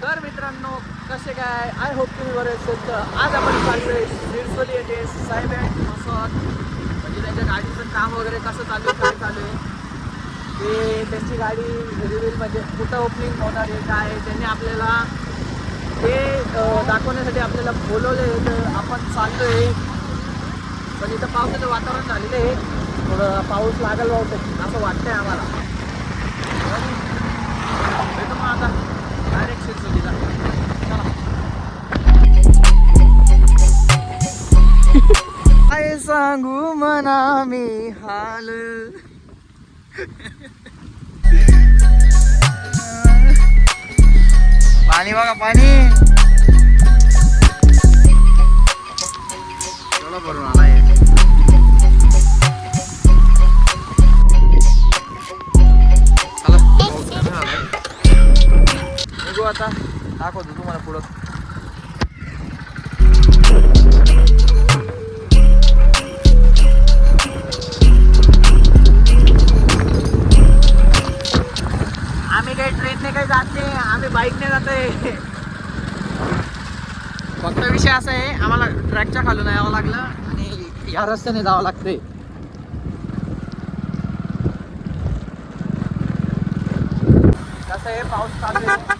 तर मित्रांनो कसे काय आय होप तुम्ही बरे असेल. तर आज आपण चाललोय शिरसोली येथे साहेब अँड मसॉद म्हणजे त्यांच्या गाडीचं काम वगैरे कसं चालू आहे, काय चालू आहे ते त्यांची गाडी रिव्हील म्हणजे कुठं ओपनिंग होणार आहे काय आहे त्यांनी आपल्याला ते दाखवण्यासाठी आपल्याला बोलवलं आहे. तर आपण चाललो आहे पण इथं पावसाचं वातावरण झालेलं आहे, थोडं पाऊस लागेल बहुतेक असं वाटतंय आम्हाला. भेटू मग आता डायरेक्ट शिरसोलीला. काय सांगू मना मी हाल पाणी बघा पाणी चला भरून आलाय. निघू आता दाखवतो तुम्हाला पुढं. आम्ही काही ट्रेनने काही जात नाही, आम्ही बाईकने जातोय. फक्त विषय असा आहे आम्हाला ट्रॅकच्या खालून यावं लागलं आणि या रस्त्याने जावं लागतंय. कसं आहे पाऊस चालू आहे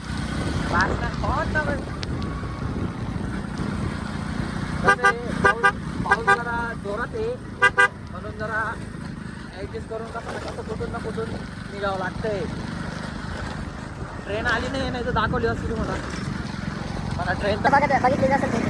पाऊस जरा जोरात आहे म्हणून जरा ऍडजस्ट करून कसं कुठून ना कुठून निघावं लागतंय. ट्रेन आली नाही तर दाखवली असते तुम्हाला. मला ट्रेन तर बघितली नसेल.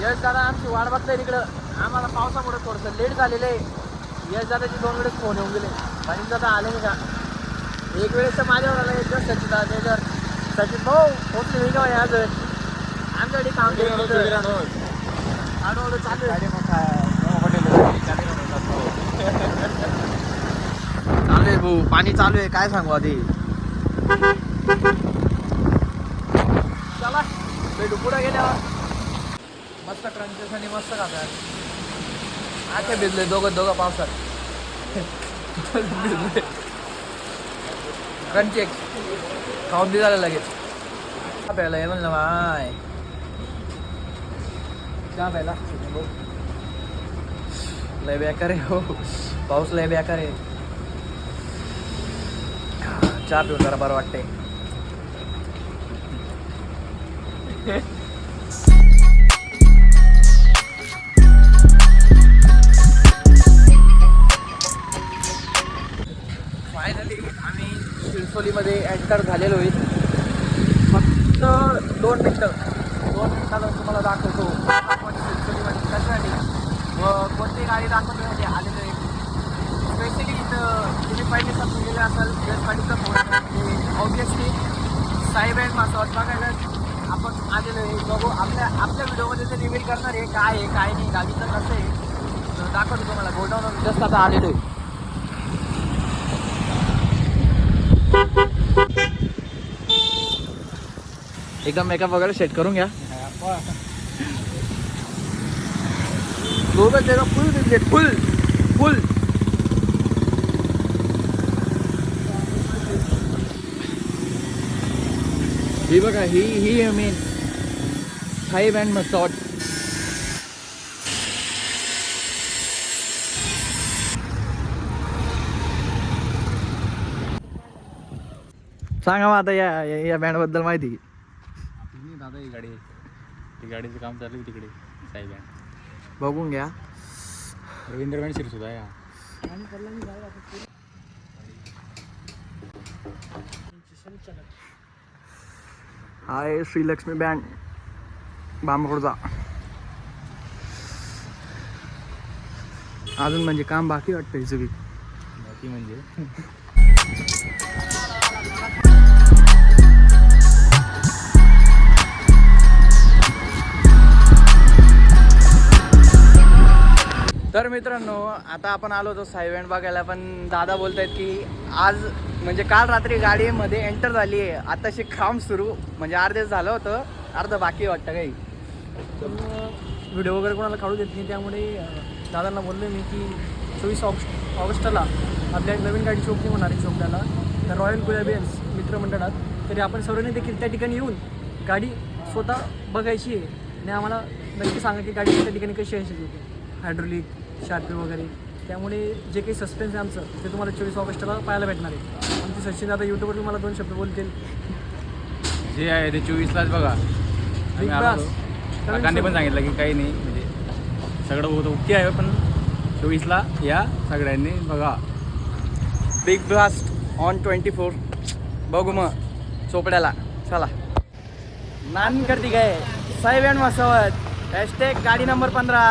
यश दादा आमची वाट बघताय तिकडं. आम्हाला पावसामुळे थोडंसं लेट झालेलं आहे. यश दादाची 2 वेळेस फोन येऊन गेले, आणि दादा आले नाही का. एक वेळेस तर माझ्यावर आला एक दिवस सचिन दादा त्याच्यावर सचिन भाऊ पोचले नाही का आज आमच्याकडे काम हळूहळू चालू आहे भाऊ. पाणी चालू आहे काय सांगू आधी. चला भेटू पुढे गेल्यावर. मस्त क्रंचेस आणि मस्त खातात. आखे भिजले दोघं पावसात. क्रंचे खाऊन झालं लगेच. चहा प्यायला ये म्हणलं माय. चहा प्यायला लय बेकार आहे हो. पाऊस लय बेकार आहे. चहा पिऊन जरा बरं वाटतंय. फायनली आम्ही शिरसोलीमध्ये एंटर झालेलो आहे. फक्त 2 मिनटात तुम्हाला दाखवतो आपण शिरसोलीमध्ये कशासाठी व कोणती गाडी दाखवण्यासाठी आलेलो आहे. स्पेशली इथं तुम्ही पहिले समजलेले असाल जसपाडीचं फोन ऑब्वियसली साहेब अँड मसॉद बघायला आपण आलेलो आहे. बघू आपल्या व्हिडिओमध्ये ते रिव्हील करणार आहे काय आहे काय नाही गाडीचं कसं आहे दाखवतो तुम्हाला. गोडाऊन जस्ट आता आलेलो आहे. एकदम मेकअप वगैरे सेट करून घ्या. दोघं जरा फुल दिसले फुल. ही बघा ही मेन साहेब अँड मसॉद. सांगा मग आता या बँड बद्दल माहिती. दादा ही गाडीचं काम चालू आहे तिकडे साहेब बँड. बघून घ्या. रवींद्र बँड शिरसुद्धा या. हाय श्रीलक्ष्मी बँड बांबरोडचा. अजून म्हणजे काम बाकी वाटतं हिचं बी. बाकी म्हणजे तर मित्रांनो आता आपण आलो होतो साई बँड बघायला, पण दादा बोलत आहेत की आज म्हणजे काल रात्री गाडीमध्ये एंटर झाली आहे, आताशी काम सुरू म्हणजे अर्धेच झालं होतं, अर्ध बाकी वाटतं काही. व्हिडिओ वगैरे कोणाला काढू देत नाही, त्यामुळे दादांना बोललो मी की 24 ऑगस्टला आपल्या एक नवीन गाडी शोधली होणार आहे शोधल्याला तर रॉयल गुलाबियन्स मित्रमंडळात. तरी आपण सर्वांनी देखील त्या ठिकाणी येऊन गाडी स्वतः बघायची आहे आणि आम्हाला नक्की सांगा की गाडी त्या ठिकाणी कशी आहे, हायड्रोलिक शार्पी वगैरे. त्यामुळे जे काही सस्पेन्स आहे आमचं ते तुम्हाला 24 ऑगस्टला पाहायला भेटणार आहे. आमचे सचिन दादा यूट्यूबवर तुम्हाला 2 शब्द बोलतील. जे आहे ते 24लाच बघा. आम्ही आलो. काकांनी पण सांगितलं की काही नाही, म्हणजे सगळं होतं ओके आहे, पण 24ला या सगळ्यांनी बघा. बिग ब्लास्ट ऑन 24 बघू मग चोपड्याला. चला नान करती काय साई बँड मसवत # गाडी नंबर 15.